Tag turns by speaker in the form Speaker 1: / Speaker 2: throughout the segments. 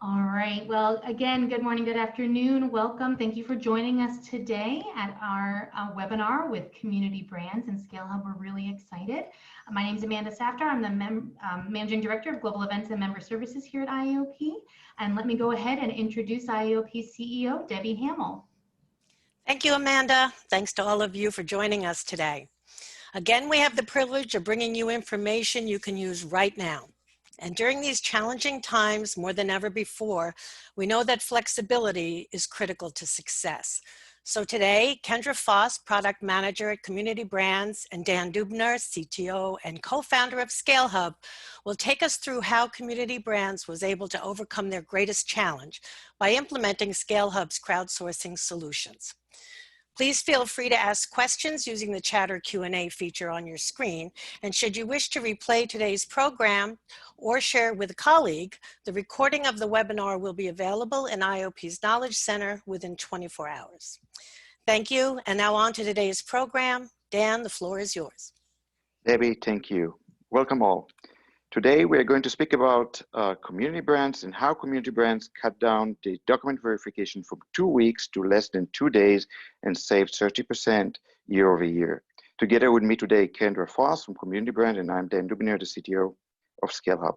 Speaker 1: All right. Well, again, good morning, good afternoon. Welcome. Thank you for joining us today at our webinar with Community Brands and Scale Hub. We're really excited. My name is Amanda Safter. I'm the Managing Director of Global Events and Member Services here at IAOP. And let me go ahead and introduce IAOP CEO, Debbie Hamill.
Speaker 2: Thank you, Amanda. Thanks to all of you for joining us today. Again, we have the privilege of bringing you information you can use right now. And during these challenging times, more than ever before, we know that flexibility is critical to success. So today, Kendra Foss, Product Manager at Community Brands, and Dan Dubner, CTO and co-founder of Scale Hub, will take us through how Community Brands was able to overcome their greatest challenge by implementing Scale Hub's crowdsourcing solutions. Please feel free to ask questions using the chat or Q&A feature on your screen. And should you wish to replay today's program or share with a colleague, the recording of the webinar will be available in IAOP's Knowledge Center within 24 hours. Thank you. And now on to today's program. Dan, the floor is yours.
Speaker 3: Debbie, thank you. Welcome all. Today, we're going to speak about community brands and how community brands cut down the document verification from 2 weeks to less than 2 days and saved 30% year over year. Together with me today, Kendra Foss from Community Brand, and I'm Dan Dubner, the CTO of Scale Hub.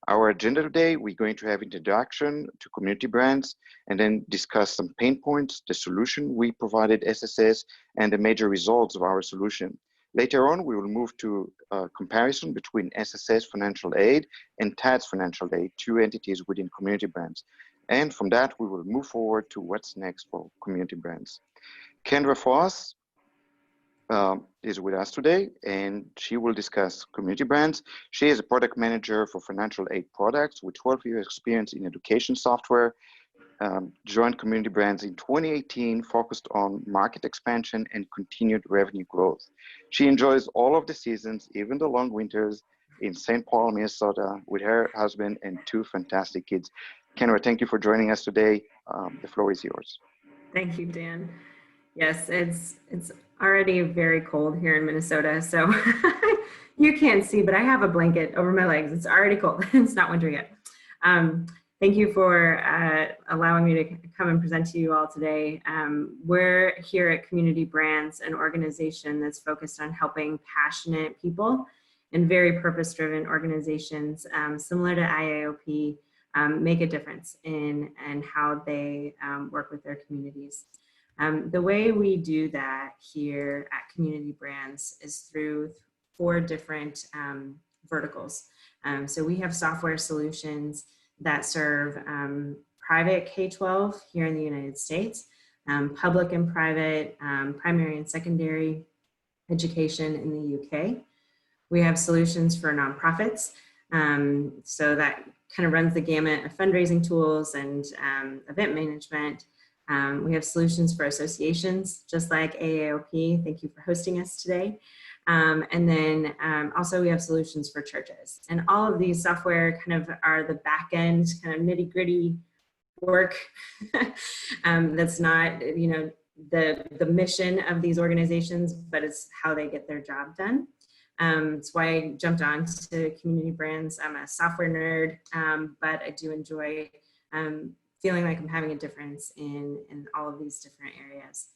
Speaker 3: Our agenda today, we're going to have introduction to community brands and then discuss some pain points, the solution we provided SSS, and the major results of our solution. Later on, we will move to a comparison between SSS Financial Aid and TADS Financial Aid, two entities within community brands. And from that, we will move forward to what's next for community brands. Kendra Foss is with us today, and she will discuss community brands. She is a product manager for financial aid products with 12 years experience in education software. Joined Community Brands in 2018, focused on market expansion and continued revenue growth. She enjoys all of the seasons, even the long winters, in St. Paul, Minnesota, with her husband and 2 fantastic kids. Kendra, thank you for joining us today. The floor is yours.
Speaker 4: Thank you, Dan. Yes, it's already very cold here in Minnesota, so you can't see, but I have a blanket over my legs. It's already cold. It's not winter yet. Thank you for allowing me to come and present to you all today. We're here at Community Brands, an organization that's focused on helping passionate people and very purpose-driven organizations similar to IAOP make a difference in how they work with their communities. The way we do that here at Community Brands is through 4 different verticals. So we have software solutions that serve private K-12 here in the United States, public and private, primary and secondary education in the UK. We have solutions for nonprofits, so that kind of runs the gamut of fundraising tools and event management. We have solutions for associations, just like AAOP. Thank you for hosting us today. And then also we have solutions for churches. And all of these software kind of are the back end kind of nitty gritty work that's not, you know, the mission of these organizations, but it's how they get their job done. It's why I jumped on to Community Brands. I'm a software nerd, but I do enjoy feeling like I'm having a difference in all of these different areas.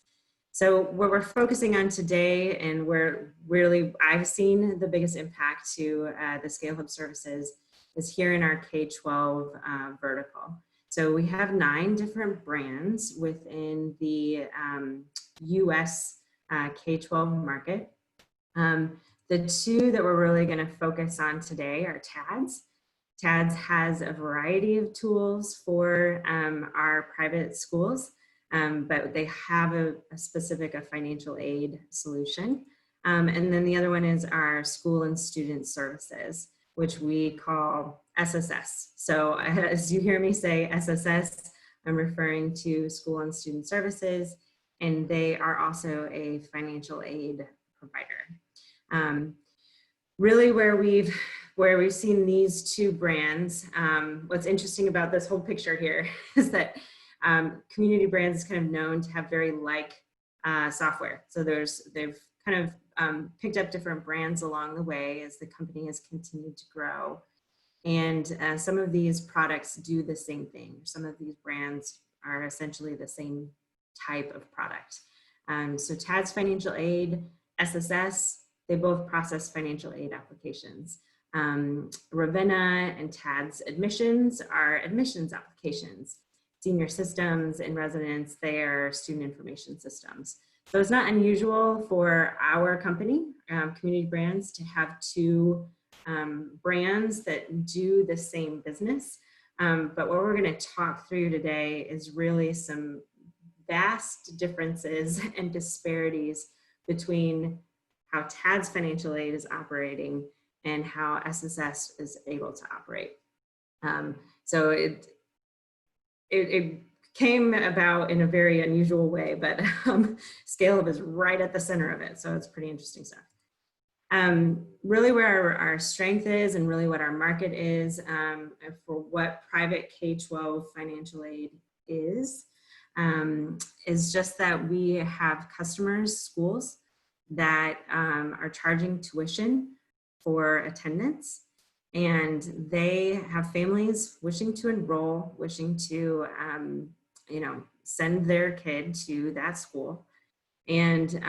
Speaker 4: So what we're focusing on today, and where really I've seen the biggest impact to the Scale Hub services, is here in our K-12 vertical. So we have 9 different brands within the US K-12 market. The 2 that we're really going to focus on today are TADS. TADS has a variety of tools for our private schools. But they have a specific financial aid solution. And then the other one is our school and student services, which we call SSS. So as you hear me say SSS, I'm referring to school and student services, and they are also a financial aid provider. Really where we've seen these 2 brands, what's interesting about this whole picture here is that Community Brands is kind of known to have very like software. So they've kind of picked up different brands along the way as the company has continued to grow. And some of these products do the same thing. Some of these brands are essentially the same type of product. So TADS Financial Aid, SSS, they both process financial aid applications. Ravenna and TADS Admissions are admissions applications. Senior Systems and Residence, they are student information systems. So it's not unusual for our company, Community Brands, to have two brands that do the same business. But what we're going to talk through today is really some vast differences and disparities between how TADS Financial Aid is operating and how SSS is able to operate. So it came about in a very unusual way, but ScaleHub is right at the center of it. So it's pretty interesting stuff. Really where our strength is and really what our market is for what private K-12 financial aid is just that we have customers, schools, that are charging tuition for attendance, and they have families wishing to enroll, wishing to send their kid to that school. And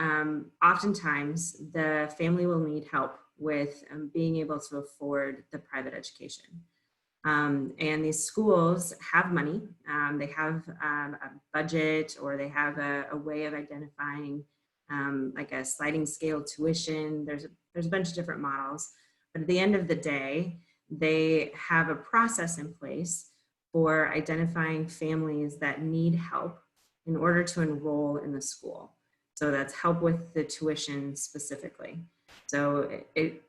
Speaker 4: oftentimes the family will need help with being able to afford the private education. And these schools have money, they have a budget, or they have a way of identifying like a sliding scale tuition. There's a bunch of different models, but at the end of the day, they have a process in place for identifying families that need help in order to enroll in the school. So that's help with the tuition specifically. So it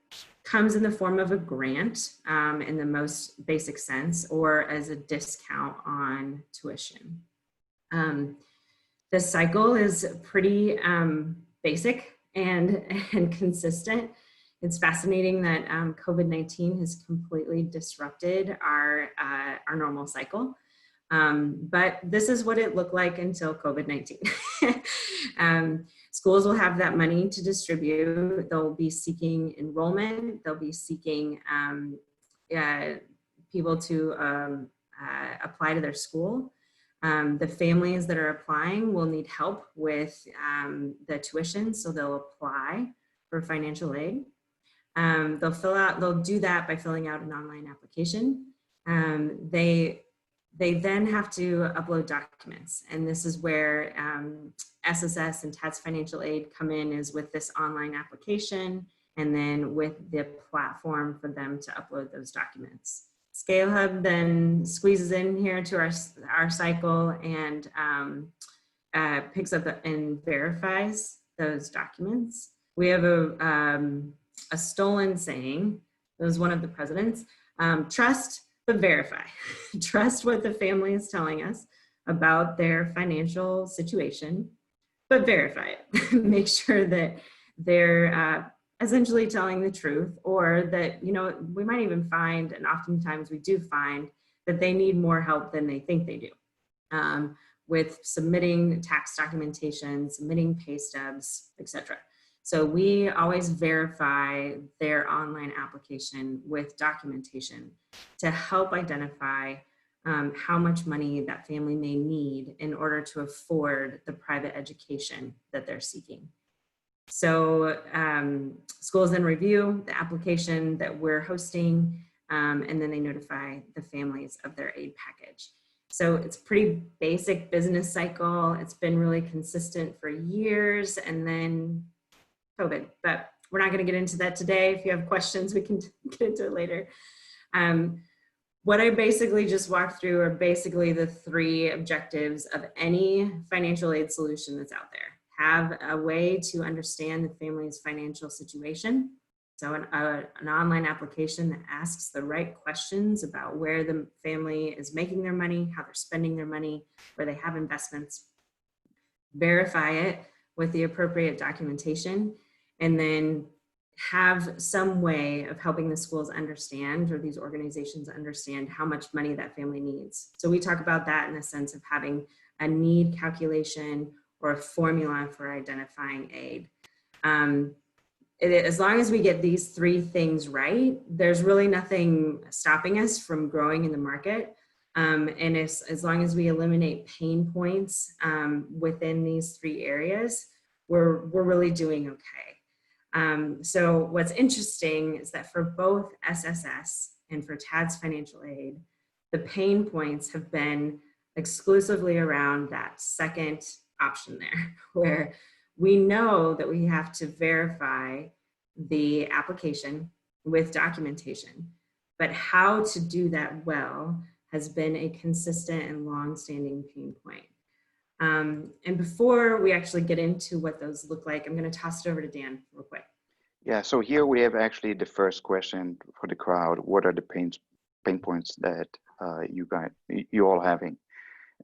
Speaker 4: comes in the form of a grant in the most basic sense, or as a discount on tuition. The cycle is pretty basic and consistent. It's fascinating that COVID-19 has completely disrupted our normal cycle. But this is what it looked like until COVID-19. Schools will have that money to distribute. They'll be seeking enrollment. They'll be seeking people to apply to their school. The families that are applying will need help with the tuition, so they'll apply for financial aid. They'll do that by filling out an online application. They then have to upload documents, and this is where SSS and TADS Financial Aid come in, is with this online application, and then with the platform for them to upload those documents. ScaleHub then squeezes in here to our cycle and picks up and verifies those documents. We have a stolen saying, that was one of the presidents, trust but verify. Trust what the family is telling us about their financial situation, but verify it. Make sure that they're essentially telling the truth, or that, we might even find, and oftentimes we do find, that they need more help than they think they do with submitting tax documentation, submitting pay stubs, etc. So we always verify their online application with documentation to help identify how much money that family may need in order to afford the private education that they're seeking. So schools then review the application that we're hosting, and then they notify the families of their aid package. So it's pretty basic business cycle. It's been really consistent for years, and then COVID, but we're not going to get into that today. If you have questions, we can get into it later. What I basically just walked through are basically the three objectives of any financial aid solution that's out there. Have a way to understand the family's financial situation. So an online application that asks the right questions about where the family is making their money, how they're spending their money, where they have investments. Verify it with the appropriate documentation, and then have some way of helping the schools understand, or these organizations understand, how much money that family needs. So we talk about that in the sense of having a need calculation or a formula for identifying aid. as long as we get these three things right, there's really nothing stopping us from growing in the market. And as long as we eliminate pain points within these three areas, we're really doing okay. So what's interesting is that for both SSS and for TADS financial aid, the pain points have been exclusively around that second option there, where we know that we have to verify the application with documentation, but how to do that well has been a consistent and long-standing pain point. And before we actually get into what those look like, I'm going to toss it over to Dan real quick.
Speaker 3: Yeah, so here we have actually the first question for the crowd. What are the pain points that you all having?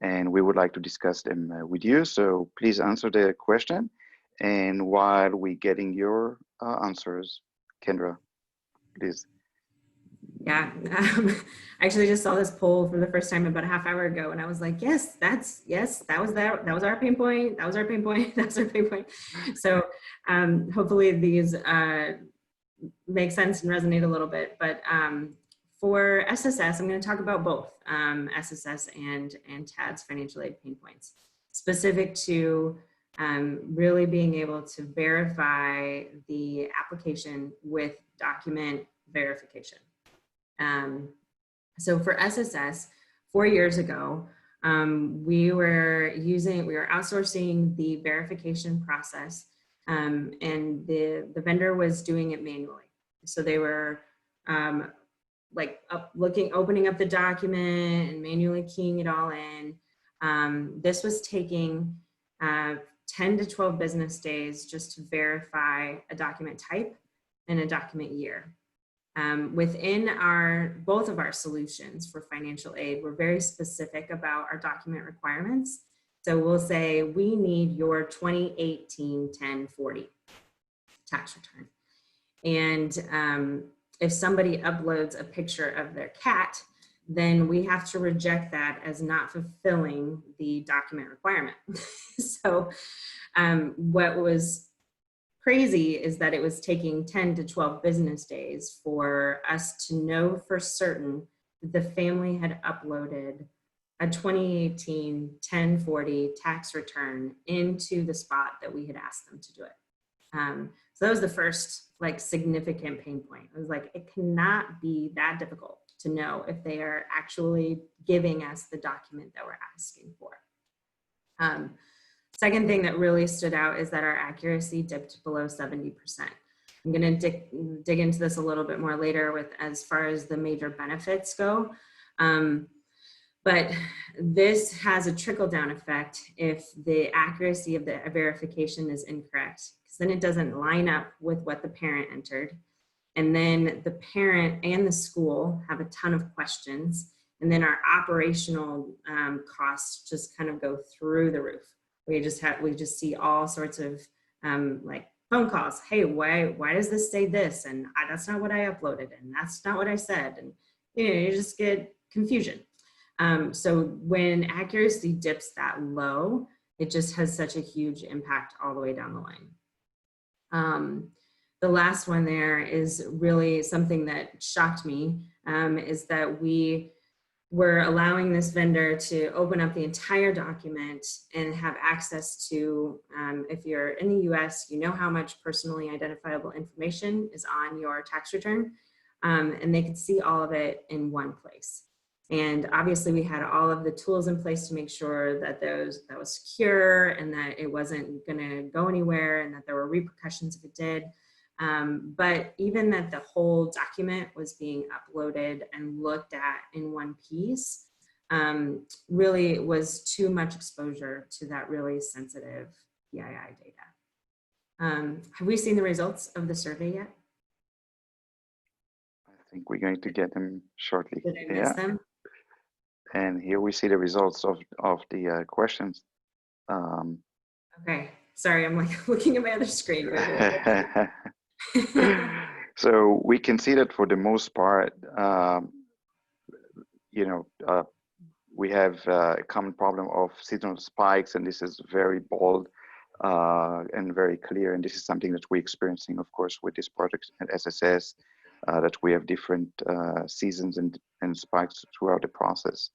Speaker 3: And we would like to discuss them with you. So please answer the question. And while we're getting your answers, Kendra, please.
Speaker 4: Yeah, I actually just saw this poll for the first time about a half hour ago, and I was like, yes, that was our pain point. That was our pain point. That was our pain point. So hopefully these make sense and resonate a little bit. But for SSS, I'm going to talk about both SSS and TADS financial aid pain points, specific to really being able to verify the application with document verification. So for SSS, 4 years ago, we were outsourcing the verification process, and the vendor was doing it manually. So they were opening up the document and manually keying it all in. This was taking 10 to 12 business days just to verify a document type and a document year. Within both of our solutions for financial aid, we're very specific about our document requirements. So we'll say, we need your 2018 1040 tax return. And if somebody uploads a picture of their cat, then we have to reject that as not fulfilling the document requirement. So what was crazy is that it was taking 10 to 12 business days for us to know for certain that the family had uploaded a 2018 1040 tax return into the spot that we had asked them to do it. So that was the first significant pain point. It was like, it cannot be that difficult to know if they are actually giving us the document that we're asking for. Second thing that really stood out is that our accuracy dipped below 70%. I'm going to dig into this a little bit more later with as far as the major benefits go. But this has a trickle-down effect if the accuracy of the verification is incorrect, because then it doesn't line up with what the parent entered. And then the parent and the school have a ton of questions. And then our operational costs just kind of go through the roof. We just see all sorts of phone calls. Hey, why does this say this? And that's not what I uploaded, and that's not what I said. And you just get confusion. So when accuracy dips that low, it just has such a huge impact all the way down the line. The last one there is really something that shocked me, is that we were allowing this vendor to open up the entire document and have access to, if you're in the US, you know how much personally identifiable information is on your tax return, and they could see all of it in one place. And obviously we had all of the tools in place to make sure that that was secure and that it wasn't gonna go anywhere and that there were repercussions if it did. But even that the whole document was being uploaded and looked at in one piece, really was too much exposure to that really sensitive PII data. Have we seen the results of the survey yet?
Speaker 3: I think we're going to get them shortly.
Speaker 4: Did I miss them?
Speaker 3: And here we see the results of the questions.
Speaker 4: Okay, sorry, I'm looking at my other screen.
Speaker 3: So we can see that for the most part, we have a common problem of seasonal spikes, and this is very bold. and very clear. And this is something that we're experiencing, of course, with this project at SSS, that we have different seasons and spikes throughout the process.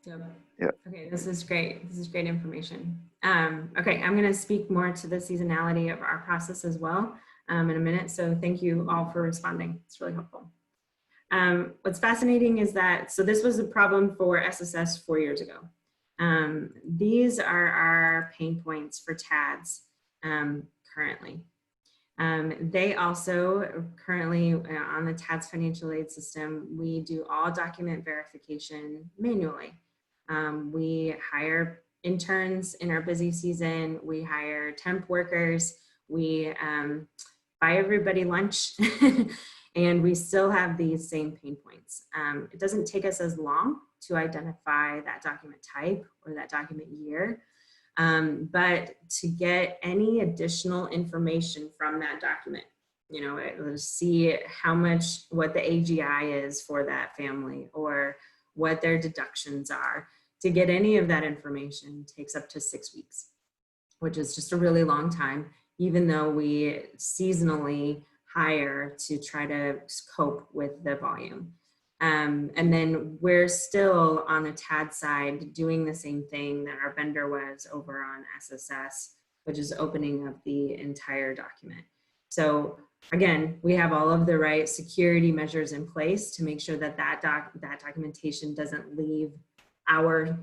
Speaker 4: Yep.
Speaker 3: Yeah.
Speaker 4: Okay, this is great. This is great information. Okay, I'm going to speak more to the seasonality of our process as well in a minute. So thank you all for responding. It's really helpful. What's fascinating is that, so this was a problem for SSS 4 years ago. These are our pain points for TADS currently. They also currently on the TADS financial aid system, we do all document verification manually. We hire interns in our busy season. We hire temp workers. We buy everybody lunch. And we still have these same pain points. It doesn't take us as long to identify that document type or that document year, but to get any additional information from that document, you know, let's see how much, what the AGI is for that family or what their deductions are. To get any of that information takes up to 6 weeks, which is just a really long time, even though we seasonally hire to try to cope with the volume. And then we're still on the TAD side doing the same thing that our vendor was over on SSS, which is opening up the entire document. So again, we have all of the right security measures in place to make sure that that documentation doesn't leave our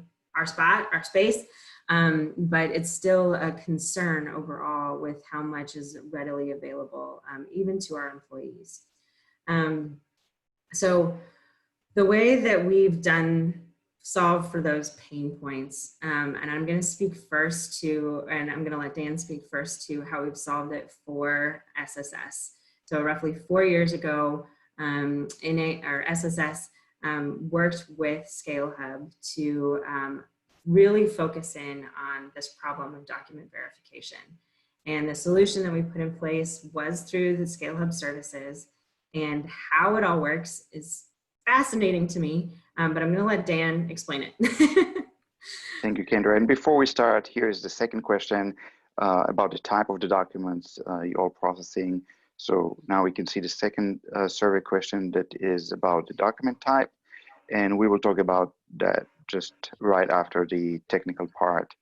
Speaker 4: space. But it's still a concern overall with how much is readily available, even to our employees. So the way that we've solved for those pain points, and I'm going to speak first to, and I'm going to let Dan speak first to how we've solved it for SSS. So roughly 4 years ago, our SSS worked with Scale Hub to really focus in on this problem of document verification. And the solution that we put in place was through the Scale Hub services, and how it all works is fascinating to me, but I'm going to let Dan explain it.
Speaker 3: Thank you, Kendra. And before we start, here's the second question about the type of the documents you're processing. So now we can see the second survey question that is about the document type, and we will talk about that just right after the technical part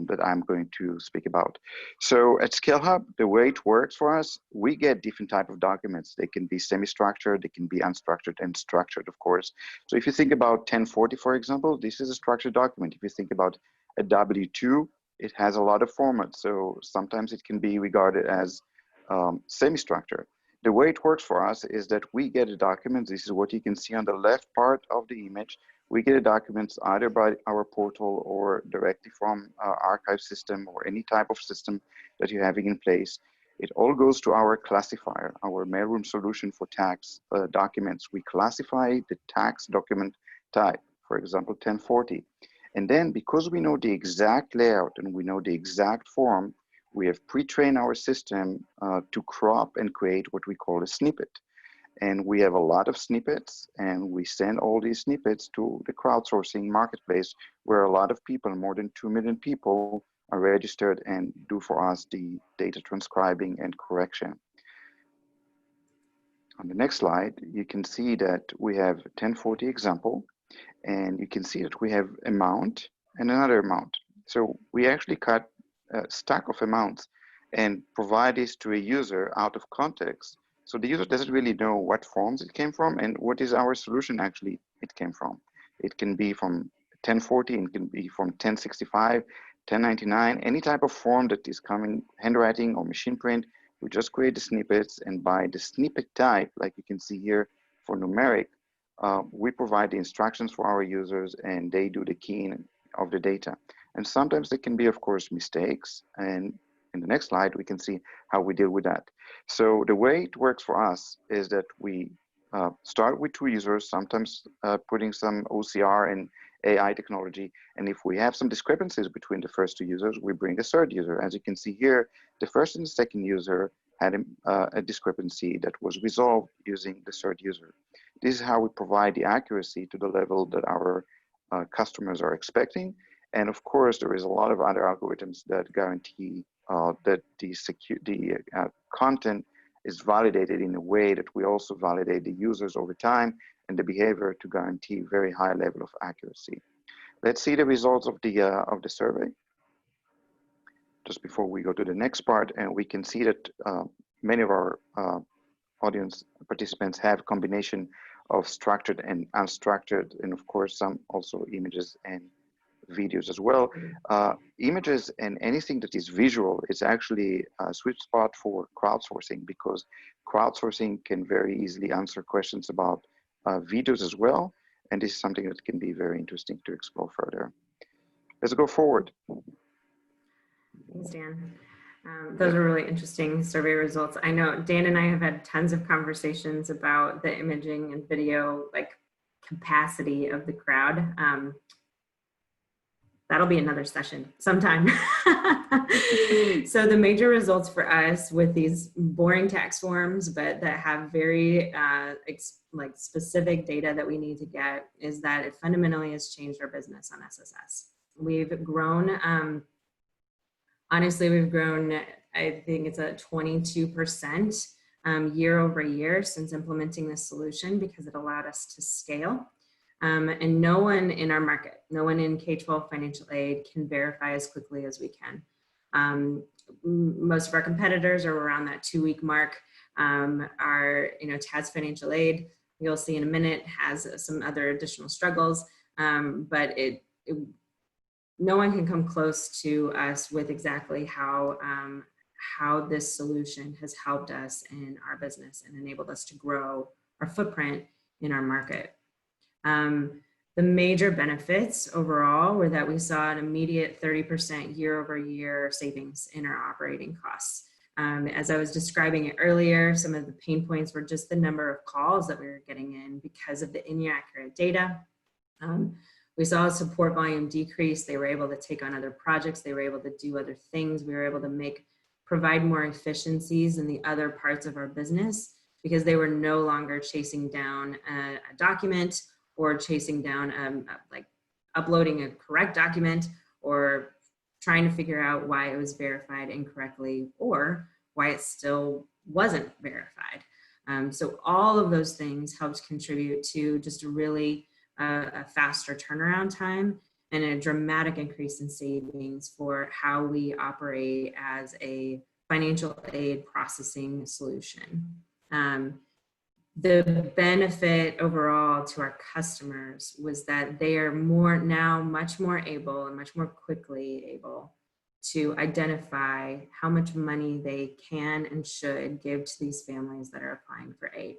Speaker 3: that I'm going to speak about. So at Scale Hub, the way it works for us, we get different type of documents. They can be semi-structured, they can be unstructured and structured, of course. So if you think about 1040, for example, this is a structured document. If you think about a W-2, it has a lot of formats. So sometimes it can be regarded as semi-structured. The way it works for us is that we get a document. This is what you can see on the left part of the image. We get a documents either by our portal or directly from our archive system or any type of system that you're having in place. It all goes to our classifier, our mailroom solution for tax documents. We classify the tax document type, for example, 1040. And then because we know the exact layout and we know the exact form, we have pre-trained our system to crop and create what we call a snippet. And we have a lot of snippets, and we send all these snippets to the crowdsourcing marketplace, where a lot of people, more than 2 million people, are registered and do for us the data transcribing and correction. On the next slide, you can see that we have 1040 example, and you can see that we have amount and another amount. So we actually cut a stack of amounts and provide this to a user out of context. So the user doesn't really know what forms it came from and what is our solution actually it came from. It can be from 1040, it can be from 1065, 1099, any type of form that is coming handwriting or machine print. We just create the snippets, and by the snippet type, like you can see here for numeric, we provide the instructions for our users and they do the keying of the data. And sometimes there can be, of course, mistakes, and in the next slide, we can see how we deal with that. So the way it works for us is that we start with 2 users, sometimes putting some OCR and AI technology. And if we have some discrepancies between the first 2 users, we bring a third user. As you can see here, the first and the second user had a discrepancy that was resolved using the third user. This is how we provide the accuracy to the level that our customers are expecting. And of course, there is a lot of other algorithms that guarantee that the content is validated in a way that we also validate the users over time and the behavior to guarantee very high level of accuracy. Let's see the results of the survey just before we go to the next part, and we can see that many of our audience participants have a combination of structured and unstructured, and of course some also images and videos as well. Images and anything that is visual is actually a sweet spot for crowdsourcing, because crowdsourcing can very easily answer questions about videos as well, and this is something that can be very interesting to explore further. Let's go forward.
Speaker 4: Thanks, Dan. Those are really interesting survey results. I know Dan and I have had tons of conversations about the imaging and video capacity of the crowd. That'll be another session sometime. So the major results for us with these boring tax forms, but that have very specific data that we need to get, is that it fundamentally has changed our business on SSS. We've grown, honestly, we've grown, I think it's a 22% year over year since implementing this solution, because it allowed us to scale. And no one in our market, no one in K-12 financial aid can verify as quickly as we can. Most of our competitors are around that 2-week mark. Our, TAS financial aid, you'll see in a minute, has some other additional struggles, but no one can come close to us with exactly how this solution has helped us in our business and enabled us to grow our footprint in our market. The major benefits overall were that we saw an immediate 30% year over year savings in our operating costs. As I was describing it earlier, some of the pain points were just the number of calls that we were getting in because of the inaccurate data. We saw a support volume decrease. They were able to take on other projects. They were able to do other things. We were able to provide more efficiencies in the other parts of our business, because they were no longer chasing down a document, or chasing down, uploading a correct document, or trying to figure out why it was verified incorrectly, or why it still wasn't verified. So all of those things helped contribute to just a really a faster turnaround time and a dramatic increase in savings for how we operate as a financial aid processing solution. The benefit overall to our customers was that they are much more able and much more quickly able to identify how much money they can and should give to these families that are applying for aid.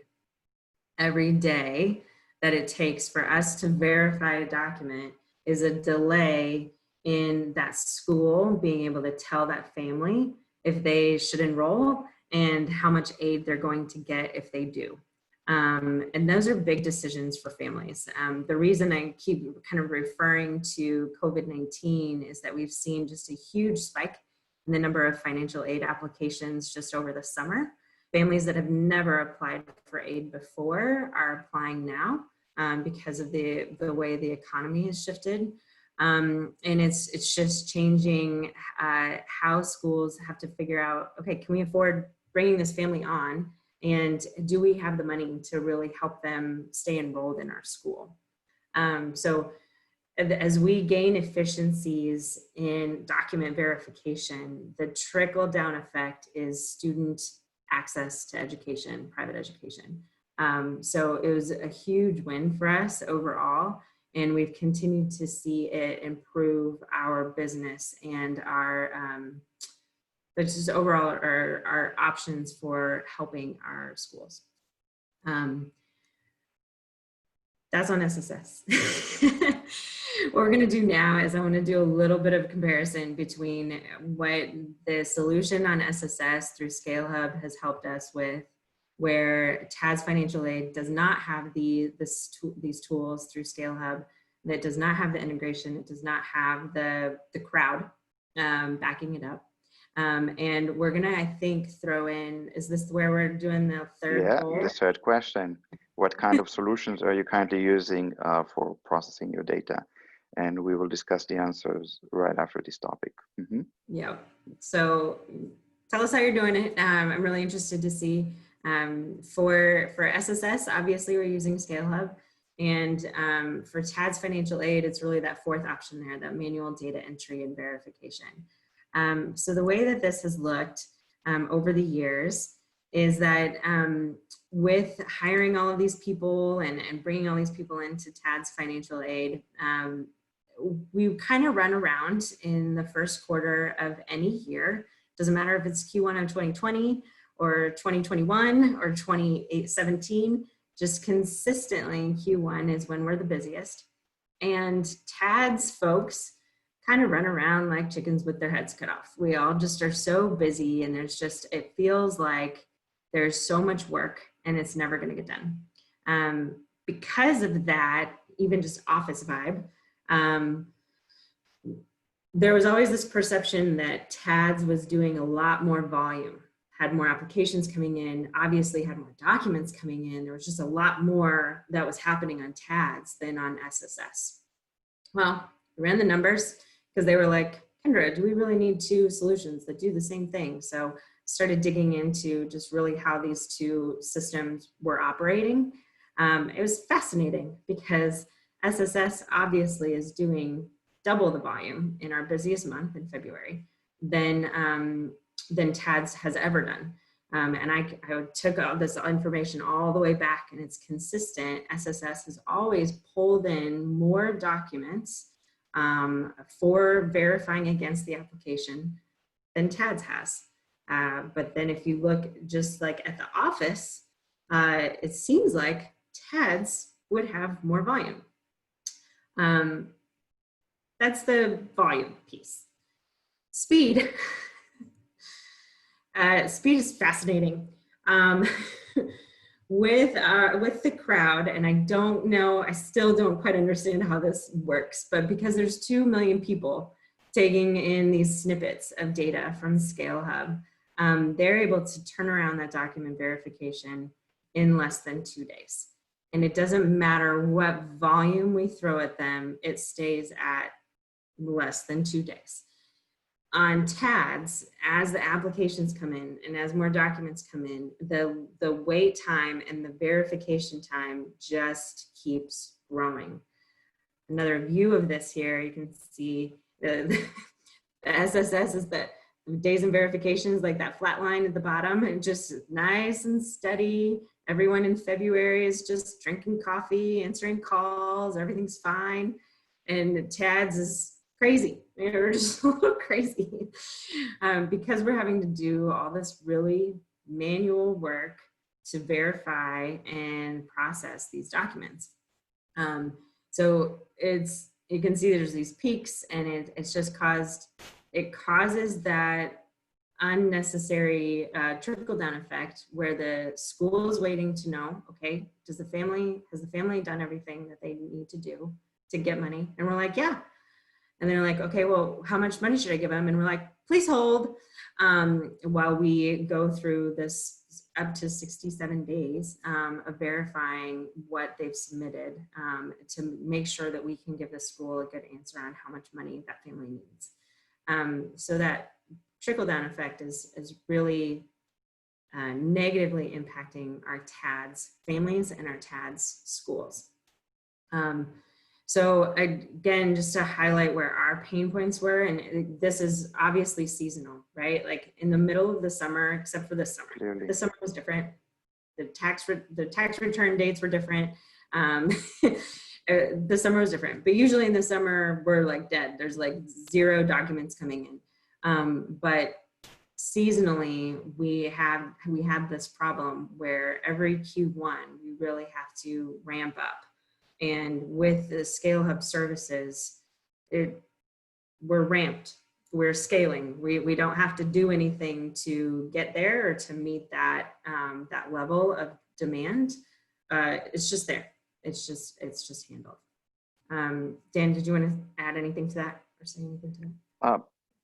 Speaker 4: Every day that it takes for us to verify a document is a delay in that school being able to tell that family if they should enroll and how much aid they're going to get if they do. And those are big decisions for families. The reason I keep kind of referring to COVID-19 is that we've seen just a huge spike in the number of financial aid applications just over the summer. Families that have never applied for aid before are applying now because of the way the economy has shifted. And it's just changing how schools have to figure out, okay, can we afford bringing this family on? And do we have the money to really help them stay enrolled in our school? So as we gain efficiencies in document verification, the trickle down effect is student access to education, private education. So it was a huge win for us overall, and we've continued to see it improve our business and our but just overall our options for helping our schools. That's on SSS. What we're going to do now is I want to do a little bit of comparison between what the solution on SSS through Scale Hub has helped us with, where TAS Financial Aid does not have these tools through Scale Hub, that does not have the integration, it does not have the crowd backing it up. And we're gonna, I think, throw in, is this where we're doing the third poll?
Speaker 3: The third question. What kind of solutions are you currently using for processing your data? and we will discuss the answers right after this topic.
Speaker 4: Yeah. So tell us how you're doing it. I'm really interested to see. For SSS, obviously we're using ScaleHub, and for TADS financial aid, it's really that fourth option there, that manual data entry and verification. So the way that this has looked over the years is that with hiring all of these people and bringing all these people into TADS financial aid, we kind of run around in the first quarter of any year. Doesn't matter if it's Q1 of 2020 or 2021 or 2017, just consistently in Q1 is when we're the busiest. And TADS folks kind of run around like chickens with their heads cut off. We all just are so busy, and it feels like there's so much work and it's never gonna get done. Because of that, even just office vibe, there was always this perception that TADS was doing a lot more volume, had more applications coming in, obviously had more documents coming in. There was just a lot more that was happening on TADS than on SSS. Well, we ran the numbers because they were like, Kendra, do we really need two solutions that do the same thing? So started digging into just really how these two systems were operating. It was fascinating because SSS obviously is doing double the volume in our busiest month in February than TADS has ever done. And I took all this information all the way back, and it's consistent. SSS has always pulled in more documents for verifying against the application than TADS has. But then if you look just like at the office, it seems like TADS would have more volume. That's the volume piece. Speed. Speed is fascinating. With the crowd, and I don't know, I still don't quite understand how this works, but because there's 2 million people taking in these snippets of data from ScaleHub, they're able to turn around that document verification in less than 2 days. And it doesn't matter what volume we throw at them, it stays at less than 2 days. On TADS, as the applications come in and as more documents come in, the wait time and the verification time just keeps growing. Another view of this here, you can see the SSS is the days in verifications, like that flat line at the bottom, and just nice and steady. Everyone in February is just drinking coffee, answering calls, everything's fine. And TADS is crazy. We're just a little crazy because we're having to do all this really manual work to verify and process these documents. So you can see there's these peaks, and it's just it causes that unnecessary trickle-down effect where the school is waiting to know, okay, has the family done everything that they need to do to get money? And we're like, yeah. And they're like, okay, well, how much money should I give them? And we're like, please hold, while we go through this up to 67 days of verifying what they've submitted to make sure that we can give the school a good answer on how much money that family needs. So that trickle-down effect is really negatively impacting our TADS families and our TADS schools. So again, just to highlight where our pain points were, and this is obviously seasonal, right? Like in the middle of the summer, except for this summer.
Speaker 3: Clearly.
Speaker 4: The summer was different. The tax return dates were different. The summer was different, but usually in the summer we're like dead. There's like 0 documents coming in. But seasonally, we have this problem where every Q1 we really have to ramp up. And with the ScaleHub services, we're ramped, we're scaling. We don't have to do anything to get there or to meet that that level of demand. It's just there. It's just handled. Dan, did you want to add anything to that or say anything to that?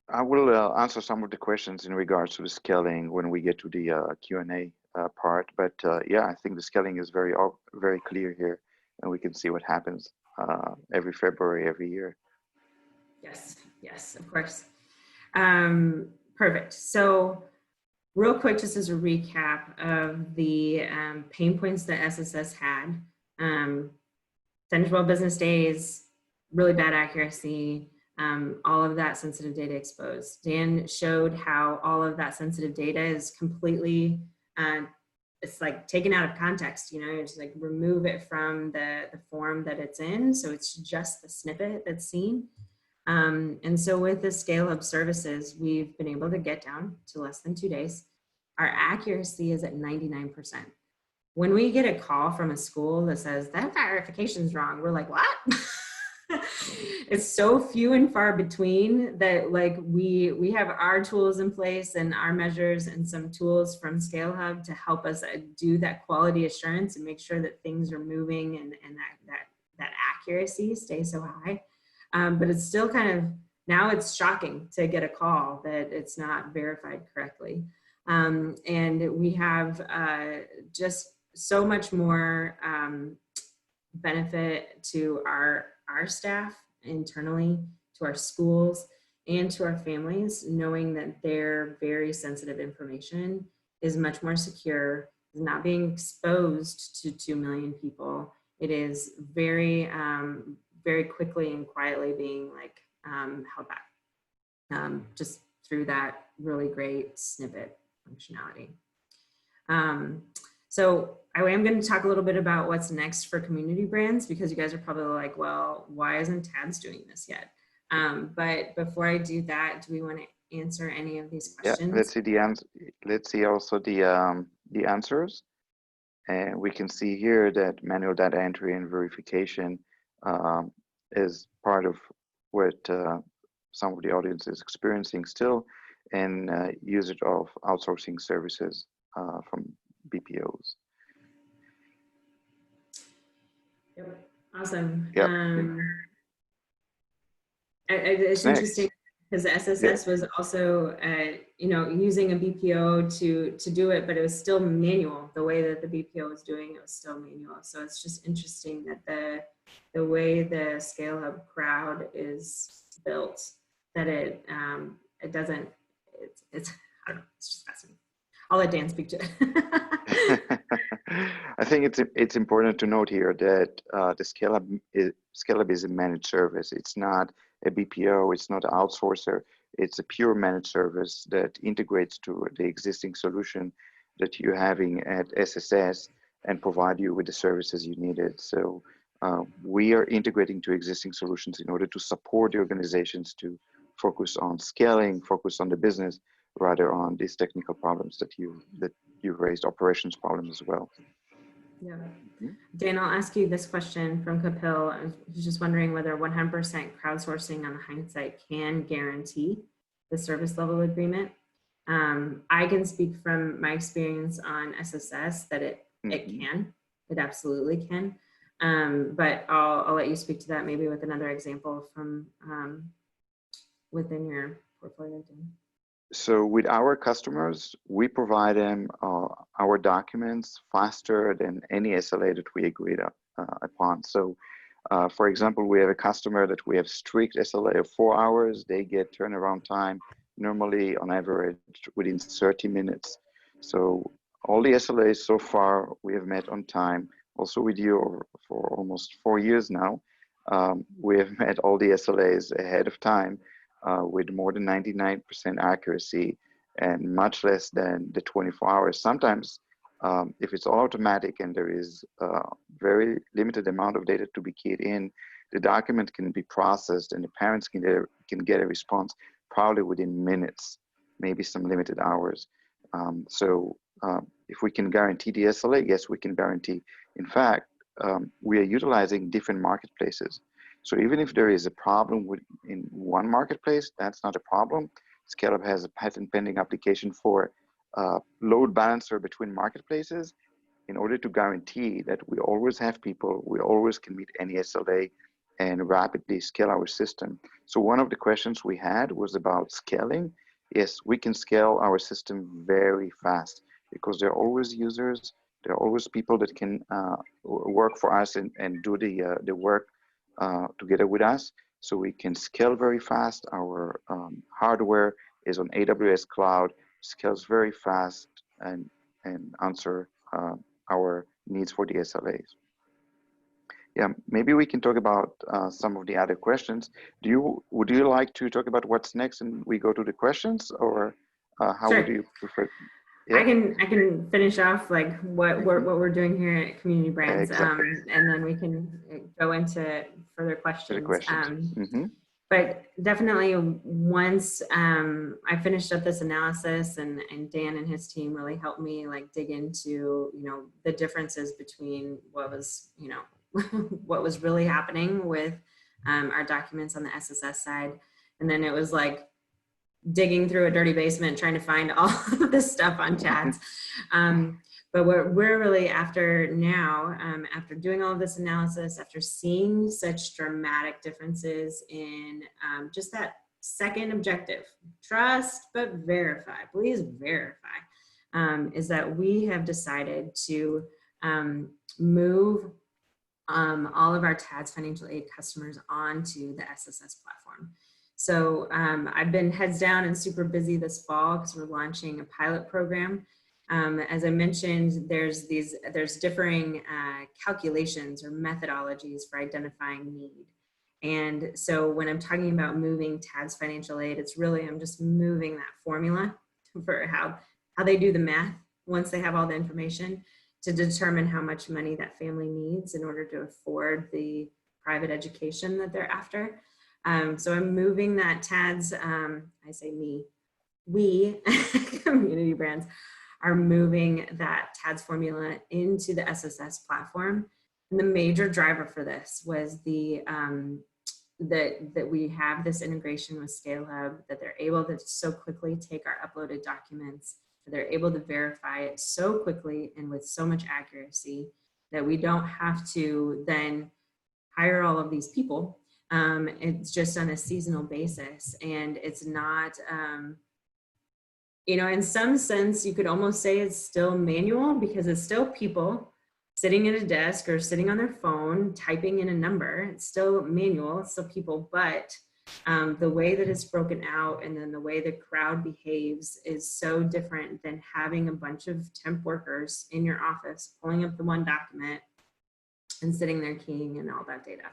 Speaker 3: I will answer some of the questions in regards to the scaling when we get to the Q&A part. But yeah, I think the scaling is very clear here, and we can see what happens. every February every year.
Speaker 4: Yes, yes, of course. Perfect. So real quick, just as a recap of the pain points that SSS had, 10 to 12 business days, really bad accuracy, all of that sensitive data exposed. Dan showed how all of that sensitive data is completely, it's like taken out of context, you know, you just like remove it from the form that it's in. So it's just the snippet that's seen. And so with the Scale Hub services, we've been able to get down to less than 2 days. Our accuracy is at 99%. When we get a call from a school that says that verification is wrong, we're like, what? It's so few and far between that, like we have our tools in place and our measures and some tools from Scale Hub to help us do that quality assurance and make sure that things are moving and that accuracy stays so high. But it's still kind of, now it's shocking to get a call that it's not verified correctly. And we have just so much more benefit to our staff internally, to our schools, and to our families, knowing that their very sensitive information is much more secure, is not being exposed to 2 million people. It is very, very quickly and quietly being like held back just through that really great snippet functionality. So I am going to talk a little bit about what's next for community brands, because you guys are probably like, well, why isn't Tabs doing this yet? But before I do that, do we want to answer any of these questions?
Speaker 3: Yeah, let's see the answer. Let's see also the answers, and we can see here that manual data entry and verification is part of what some of the audience is experiencing still, and usage of outsourcing services from BPOs.
Speaker 4: Yep. Awesome.
Speaker 3: Yep.
Speaker 4: It's interesting because SSS was also, you know, using a BPO to do it, but it was still manual. The way that the BPO was doing it was still manual. So it's just interesting that the way the Scale Hub crowd is built, that it doesn't, it's I don't know, it's just fascinating. I'll let Dan speak to it.
Speaker 3: I think it's important to note here that the Scale Hub is a managed service. It's not a BPO. It's not an outsourcer. It's a pure managed service that integrates to the existing solution that you're having at SSS and provide you with the services you needed. So we are integrating to existing solutions in order to support the organizations to focus on scaling, focus on the business, rather on these technical problems that you raised, operations problems as well.
Speaker 4: Yeah. Dan, I'll ask you this question from Kapil. I was just wondering whether 100% crowdsourcing on Hindsight can guarantee the service level agreement. I can speak from my experience on SSS that it can, it absolutely can. But I'll let you speak to that maybe with another example from within your portfolio, Dan.
Speaker 3: So with our customers, we provide them our documents faster than any SLA that we agreed upon. So for example, we have a customer that we have strict SLA of 4 hours. They get turnaround time normally on average within 30 minutes. So all the SLAs so far we have met on time. Also with you for almost 4 years now, we have met all the SLAs ahead of time. With more than 99% accuracy and much less than the 24 hours. Sometimes, if it's all automatic and there is a very limited amount of data to be keyed in, the document can be processed and the parents can get a response probably within minutes, maybe some limited hours. If we can guarantee the SLA, yes, we can guarantee. In fact, we are utilizing different marketplaces. So even if there is a problem in one marketplace, that's not a problem. Scale Hub has a patent pending application for load balancer between marketplaces in order to guarantee that we always have people, we always can meet any SLA and rapidly scale our system. So one of the questions we had was about scaling. Yes, we can scale our system very fast because there are always users, there are always people that can work for us and do the work together with us, so we can scale very fast. Our hardware is on AWS cloud, scales very fast, and answer our needs for the SLAs. Yeah, maybe we can talk about some of the other questions. Would you like to talk about what's next and we go to the questions, or how
Speaker 4: Sure.
Speaker 3: would you prefer? Yeah.
Speaker 4: I can finish off like what we're doing here at Community Brands,
Speaker 3: Exactly.
Speaker 4: and then we can go into further questions. But definitely once I finished up this analysis, and Dan and his team really helped me like dig into, you know, the differences between what was, you know, what was really happening with our documents on the SSS side. And then it was like digging through a dirty basement trying to find all of this stuff on chats. But what we're really after now, after doing all of this analysis, after seeing such dramatic differences in just that second objective, trust but verify, please verify, is that we have decided to move all of our TADS financial aid customers onto the SSS platform. So I've been heads down and super busy this fall because we're launching a pilot program. As I mentioned, there's differing calculations or methodologies for identifying need. And so when I'm talking about moving TADS financial aid, it's really, I'm just moving that formula for how they do the math once they have all the information to determine how much money that family needs in order to afford the private education that they're after. So I'm moving that TADS, I say we, Community Brands, are moving that TADS formula into the SSS platform. And the major driver for this was that we have this integration with ScaleHub, that they're able to so quickly take our uploaded documents, that they're able to verify it so quickly and with so much accuracy that we don't have to then hire all of these people. It's just on a seasonal basis, and it's not, you know, in some sense, you could almost say it's still manual because it's still people sitting at a desk or sitting on their phone, typing in a number. It's still manual, it's still people, but the way that it's broken out and then the way the crowd behaves is so different than having a bunch of temp workers in your office, pulling up the one document and sitting there keying in all that data.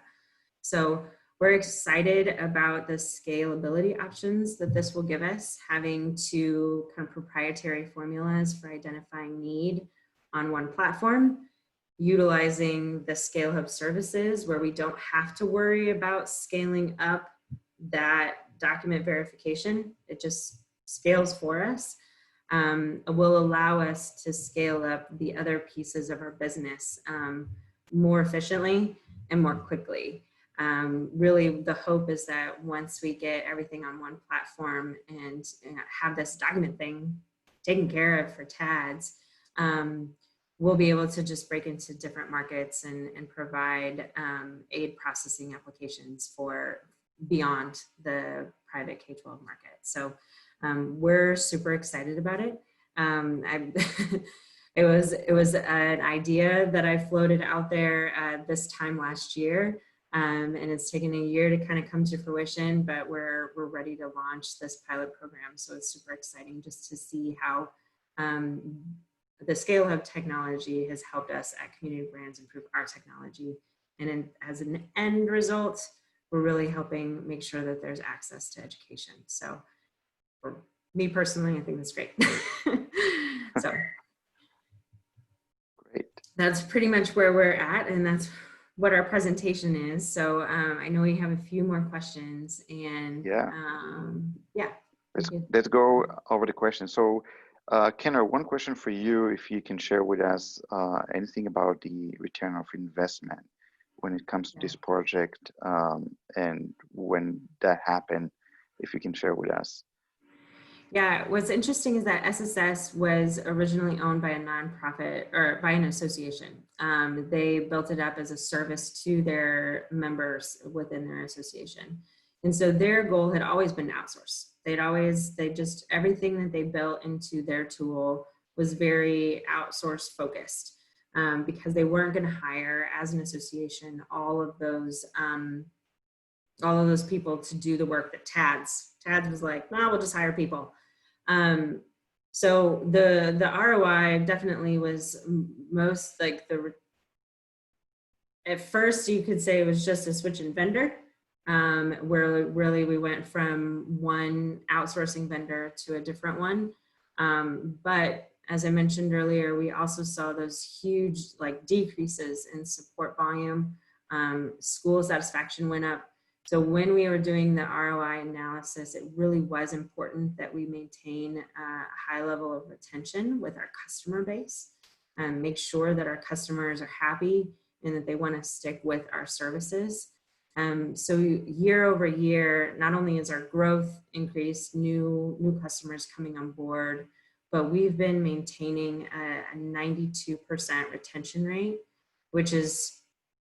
Speaker 4: So we're excited about the scalability options that this will give us, having two kind of proprietary formulas for identifying need on one platform, utilizing the ScaleHub services where we don't have to worry about scaling up that document verification. It just scales for us. Will allow us to scale up the other pieces of our business more efficiently and more quickly. Really, the hope is that once we get everything on one platform and have this document thing taken care of for TADS, we'll be able to just break into different markets and provide aid processing applications for beyond the private K-12 market. So we're super excited about it. It was an idea that I floated out there this time last year. And it's taken a year to kind of come to fruition, but we're ready to launch this pilot program. So it's super exciting just to see how the ScaleHub technology has helped us at Community Brands improve our technology. And as an end result, we're really helping make sure that there's access to education. So for me personally, I think that's great. So
Speaker 3: Great.
Speaker 4: That's pretty much where we're at, and that's what our presentation is. So I know we have a few more questions, and yeah.
Speaker 3: Let's go over the questions. So Kenner, one question for you, if you can share with us anything about the return of investment when it comes to this project, and when that happened, if you can share with us.
Speaker 4: Yeah, what's interesting is that SSS was originally owned by a nonprofit or by an association. They built it up as a service to their members within their association. And so their goal had always been to outsource. Everything that they built into their tool was very outsource focused. because they weren't going to hire as an association all of those people to do the work that TADS was like, no, we'll just hire people. So the ROI definitely was most like at first you could say it was just a switch in vendor, where really we went from one outsourcing vendor to a different one. But as I mentioned earlier, we also saw those huge like decreases in support volume. School satisfaction went up. So when we were doing the ROI analysis, it really was important that we maintain a high level of retention with our customer base and make sure that our customers are happy and that they want to stick with our services. So year over year, not only is our growth increased, new customers coming on board, but we've been maintaining a 92% retention rate, which is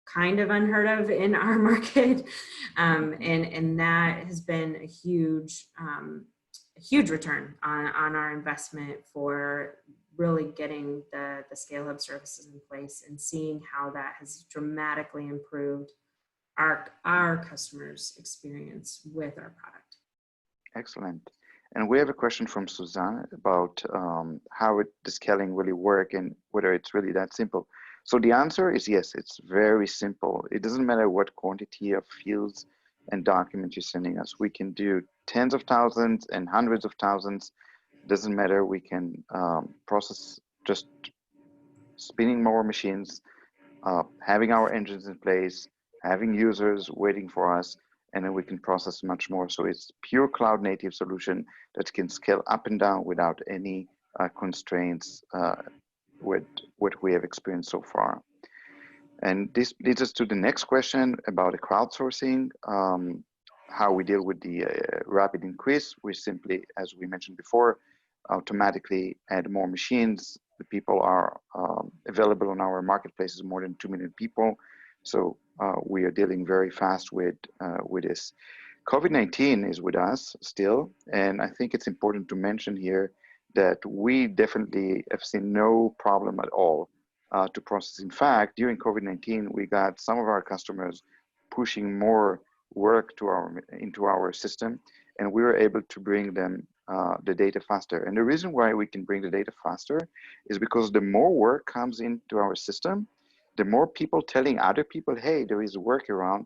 Speaker 4: kind of unheard of in our market. And that has been a huge return on our investment for really getting the Scale Hub services in place and seeing how that has dramatically improved our customers' experience with our product.
Speaker 3: Excellent. And we have a question from Suzanne about how the scaling really work and whether it's really that simple. So the answer is yes, it's very simple. It doesn't matter what quantity of fields and documents you're sending us. We can do tens of thousands and hundreds of thousands. Doesn't matter. We can process just spinning more machines, having our engines in place, having users waiting for us, and then we can process much more. So it's pure cloud native solution that can scale up and down without any constraints with what we have experienced so far. And this leads us to the next question about the crowdsourcing, how we deal with the rapid increase. We simply, as we mentioned before, automatically add more machines. The people are available on our marketplaces, more than 2 million people. So we are dealing very fast with this. COVID-19 is with us still, and I think it's important to mention here that we definitely have seen no problem at all to process. In fact, during COVID-19, we got some of our customers pushing more work into our system, and we were able to bring them the data faster. And the reason why we can bring the data faster is because the more work comes into our system, the more people telling other people, hey, there is a workaround,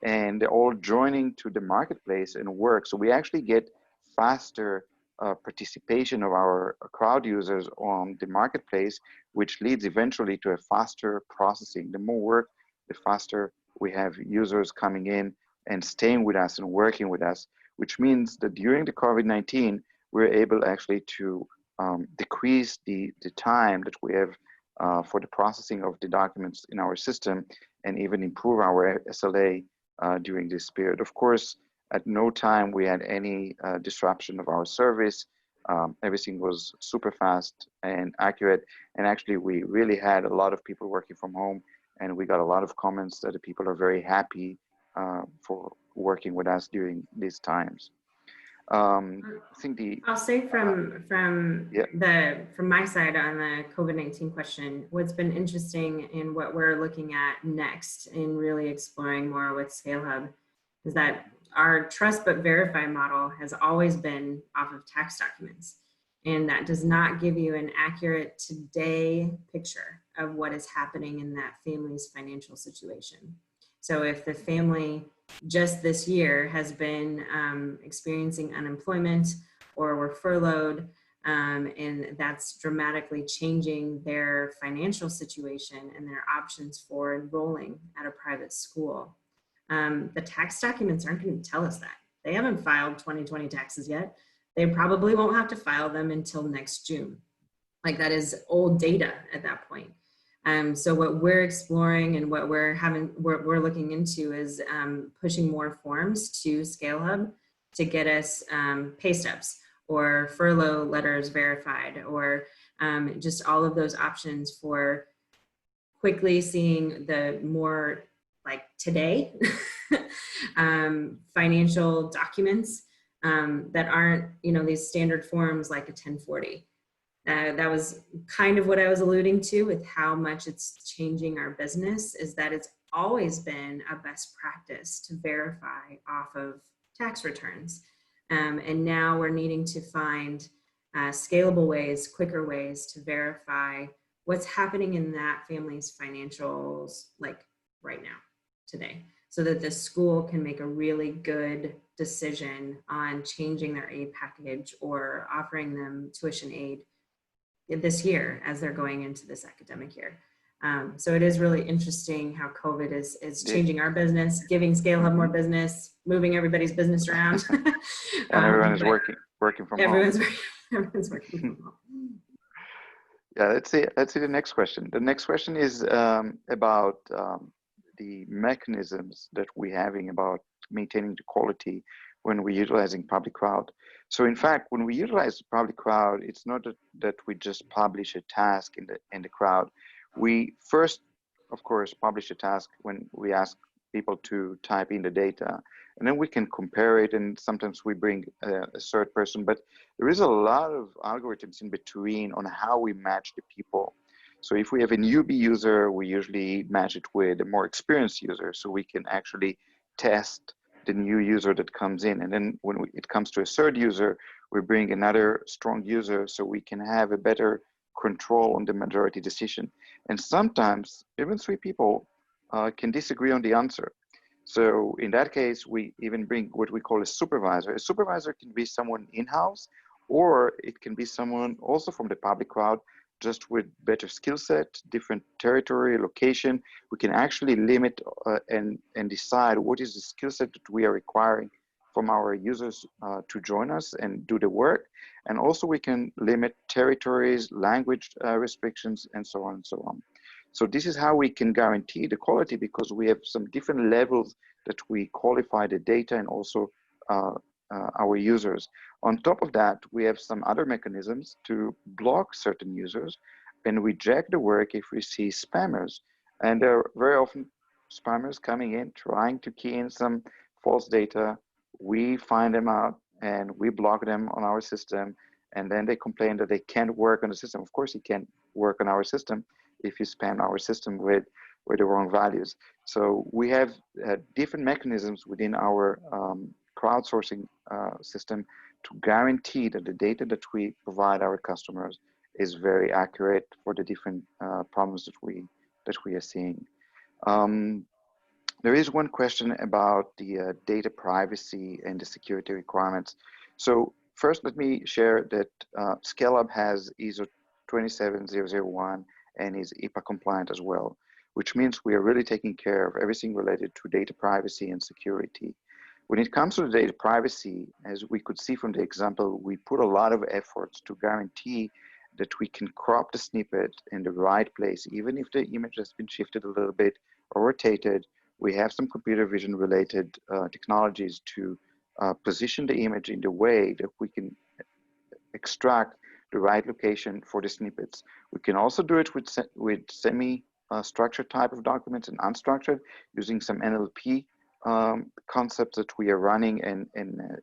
Speaker 3: and they're all joining to the marketplace and work. So we actually get faster participation of our crowd users on the marketplace, which leads eventually to a faster processing. The more work, the faster we have users coming in and staying with us and working with us, which means that during the COVID-19, we're able actually to decrease the time that we have for the processing of the documents in our system and even improve our SLA during this period. Of course, at no time we had any disruption of our service. Everything was super fast and accurate. And actually, we really had a lot of people working from home, and we got a lot of comments that the people are very happy for working with us during these times. I think
Speaker 4: I'll say from my side on the COVID-19 question, what's been interesting in what we're looking at next in really exploring more with Scale Hub is that our trust but verify model has always been off of tax documents, and that does not give you an accurate today picture of what is happening in that family's financial situation. So if the family just this year has been experiencing unemployment or were furloughed, and that's dramatically changing their financial situation and their options for enrolling at a private school. The tax documents aren't going to tell us that. They haven't filed 2020 taxes yet. They probably won't have to file them until next June. Like, that is old data at that point. So what we're exploring and what we're looking into is pushing more forms to Scale Hub to get us pay stubs or furlough letters verified, or just all of those options for quickly seeing the more like today financial documents that aren't, these standard forms like a 1040. That was kind of what I was alluding to with how much it's changing our business, is that it's always been a best practice to verify off of tax returns. And now we're needing to find scalable ways, quicker ways to verify what's happening in that family's financials, like right now, today, so that the school can make a really good decision on changing their aid package or offering them tuition aid this year as they're going into this academic year. So it is really interesting how COVID is changing our business, giving Scale Hub more business, moving everybody's business around.
Speaker 3: And everyone is working from home.
Speaker 4: Everyone's working from home.
Speaker 3: Yeah, let's see the next question. The next question is about the mechanisms that we're having about maintaining the quality when we're utilizing public cloud. So in fact, when we utilize public cloud, it's not that we just publish a task in the cloud. We first, of course, publish a task when we ask people to type in the data, and then we can compare it, and sometimes we bring a third person, but there is a lot of algorithms in between on how we match the people. So if we have a newbie user, we usually match it with a more experienced user, so we can actually test the new user that comes in. And then when it comes to a third user, we bring another strong user so we can have a better control on the majority decision. And sometimes even three people can disagree on the answer. So in that case, we even bring what we call a supervisor. A supervisor can be someone in-house, or it can be someone also from the public cloud, just with better skill set, different territory, location. We can actually limit and decide what is the skill set that we are requiring from our users to join us and do the work. And also we can limit territories, language restrictions, and so on and so on. So this is how we can guarantee the quality, because we have some different levels that we qualify the data and also our users. On top of that, we have some other mechanisms to block certain users and reject the work if we see spammers. And there are very often spammers coming in, trying to key in some false data. We find them out and we block them on our system. And then they complain that they can't work on the system. Of course, you can't work on our system if you spam our system with the wrong values. So we have different mechanisms within our crowdsourcing system to guarantee that the data that we provide our customers is very accurate for the different problems that we are seeing. There is one question about the data privacy and the security requirements. So first, let me share that Scale Hub has ISO 27001 and is HIPAA compliant as well, which means we are really taking care of everything related to data privacy and security. When it comes to the data privacy, as we could see from the example, we put a lot of efforts to guarantee that we can crop the snippet in the right place, even if the image has been shifted a little bit or rotated. We have some computer vision related technologies to position the image in the way that we can extract the right location for the snippets. We can also do it with semi-structured type of documents and unstructured, using some NLP concepts that we are running in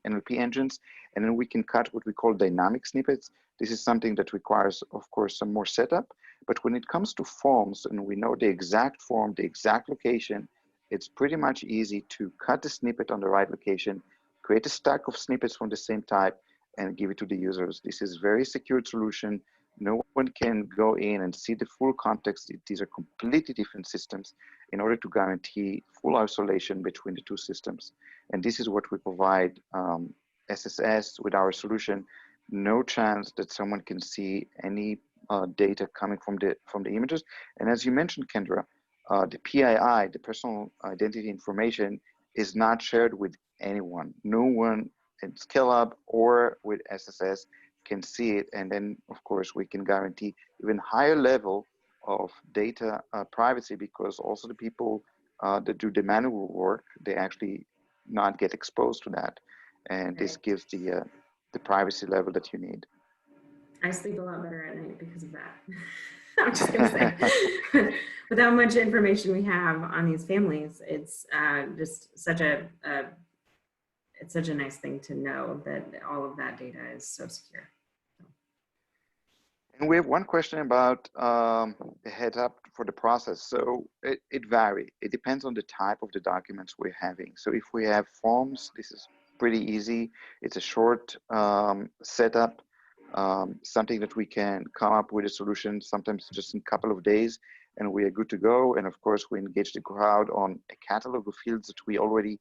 Speaker 3: NLP engines. And then we can cut what we call dynamic snippets. This is something that requires, of course, some more setup. But when it comes to forms, and we know the exact form, the exact location, it's pretty much easy to cut the snippet on the right location, create a stack of snippets from the same type, and give it to the users. This is a very secured solution. No one can go in and see the full context. These are completely different systems in order to guarantee full isolation between the two systems. And this is what we provide SSS with our solution. No chance that someone can see any data coming from the images. And as you mentioned, Kendra, the PII, the personal identity information, is not shared with anyone. No one in Scale Hub or with SSS can see it. And then, of course, we can guarantee even higher level of data privacy, because also the people that do the manual work, they actually not get exposed to that. And this gives the privacy level that you need.
Speaker 4: I sleep a lot better at night because of that. I'm just gonna say, with how much information we have on these families, it's just such it's such a nice thing to know that all of that data is so secure.
Speaker 3: And we have one question about the heads up for the process. So it varies. It depends on the type of the documents we're having. So if we have forms, this is pretty easy. It's a short setup, something that we can come up with a solution, sometimes just in a couple of days, and we are good to go. And of course, we engage the crowd on a catalog of fields that we already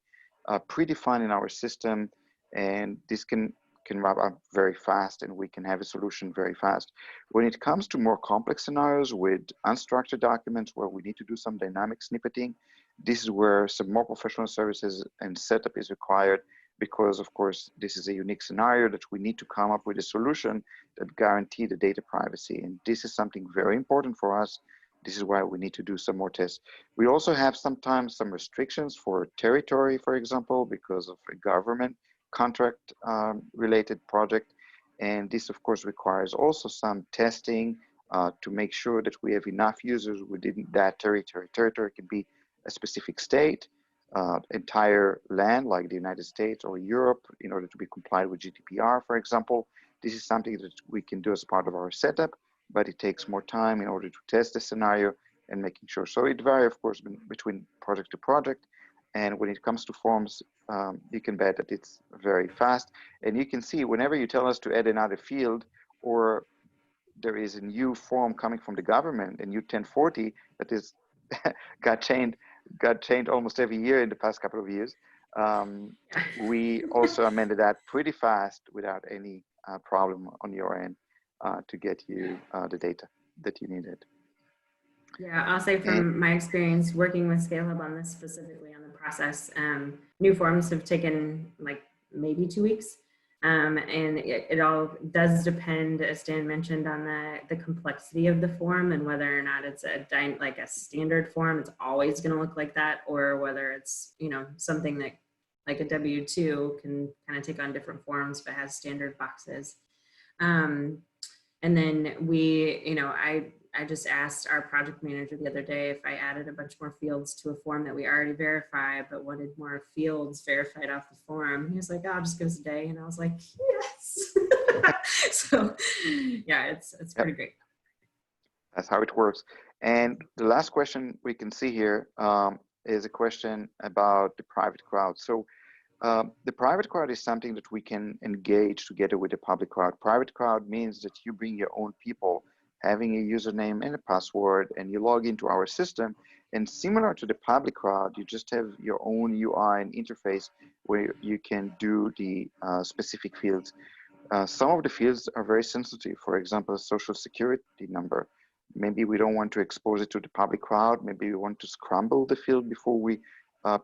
Speaker 3: predefine in our system. And this can wrap up very fast, and we can have a solution very fast. When it comes to more complex scenarios with unstructured documents where we need to do some dynamic snippeting, this is where some more professional services and setup is required, because of course this is a unique scenario that we need to come up with a solution that guarantee the data privacy. And this is something very important for us. This is why we need to do some more tests. We also have sometimes some restrictions for territory, for example, because of a government contract related project. And this of course requires also some testing to make sure that we have enough users within that territory. Territory can be a specific state, entire land like the United States or Europe, in order to be compliant with GDPR, for example. This is something that we can do as part of our setup, but it takes more time in order to test the scenario and making sure. So it varies, of course, between project to project. And when it comes to forms, you can bet that it's very fast. And you can see whenever you tell us to add another field, or there is a new form coming from the government, a new 1040 that is got changed almost every year in the past couple of years. We also amended that pretty fast without any problem on your end to get you the data that you needed.
Speaker 4: Yeah, I'll say from my experience working with ScaleHub on this specifically on the process, new forms have taken like maybe 2 weeks. And it all does depend, as Dan mentioned, on the complexity of the form and whether or not it's like a standard form, it's always going to look like that, or whether it's, you know, something that like a W-2 can kind of take on different forms but has standard boxes. And then we, you know, I just asked our project manager the other day if I added a bunch more fields to a form that we already verified, but wanted more fields verified off the form. He was like, oh, just give us a day. And I was like, yes. So yeah, it's pretty great.
Speaker 3: That's how it works. And the last question we can see here is a question about the private crowd. So the private crowd is something that we can engage together with the public crowd. Private crowd means that you bring your own people, having a username and a password, and you log into our system. And similar to the public crowd, you just have your own UI and interface where you can do the specific fields. Some of the fields are very sensitive. For example, social security number. Maybe we don't want to expose it to the public crowd. Maybe we want to scramble the field before we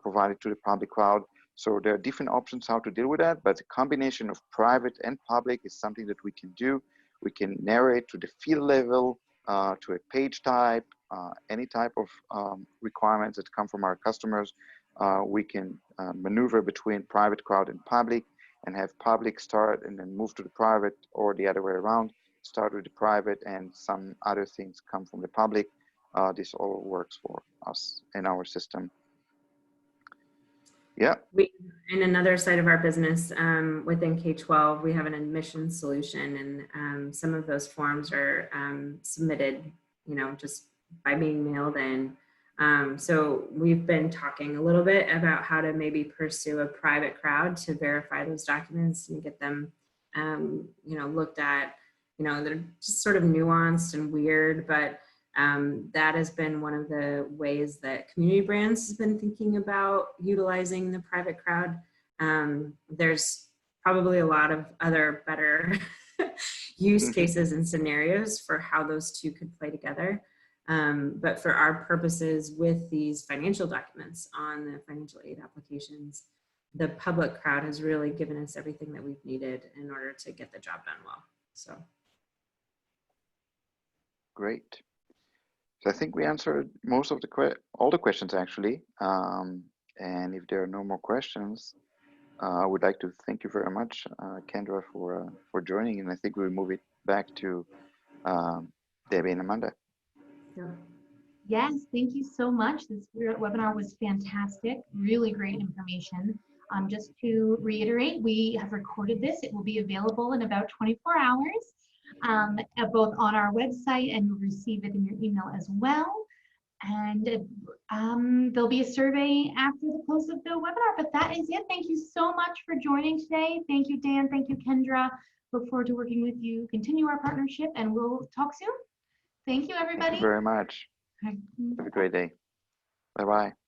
Speaker 3: provide it to the public crowd. So there are different options how to deal with that, but the combination of private and public is something that we can do. We can narrate to the field level, to a page type, any type of requirements that come from our customers. We can maneuver between private crowd and public, and have public start and then move to the private, or the other way around, start with the private and some other things come from the public. This all works for us in our system. Yeah.
Speaker 4: In another side of our business, within K-12, we have an admissions solution, and some of those forms are submitted, you know, just by being mailed in. So we've been talking a little bit about how to maybe pursue a private crowd to verify those documents and get them, you know, looked at. You know, they're just sort of nuanced and weird, but that has been one of the ways that Community Brands has been thinking about utilizing the private crowd. There's probably a lot of other better use cases and scenarios for how those two could play together. But for our purposes with these financial documents on the financial aid applications, the public crowd has really given us everything that we've needed in order to get the job done well. So.
Speaker 3: Great. So I think we answered most of all the questions actually. And if there are no more questions, I would like to thank you very much, Kendra, for joining. And I think we'll move it back to Debbie and Amanda.
Speaker 4: Yeah.
Speaker 1: Yes, thank you so much. This webinar was fantastic. Really great information. Just to reiterate, we have recorded this. It will be available in about 24 hours. both on our website, and you'll receive it in your email as well. And there'll be a survey after the close of the webinar, but that is it. Thank you so much for joining today. Thank you, Dan. Thank you, Kendra. Look forward to working with you, continue our partnership, and we'll talk soon. Thank you, everybody.
Speaker 3: Thank you very much. Have a great day. Bye-bye.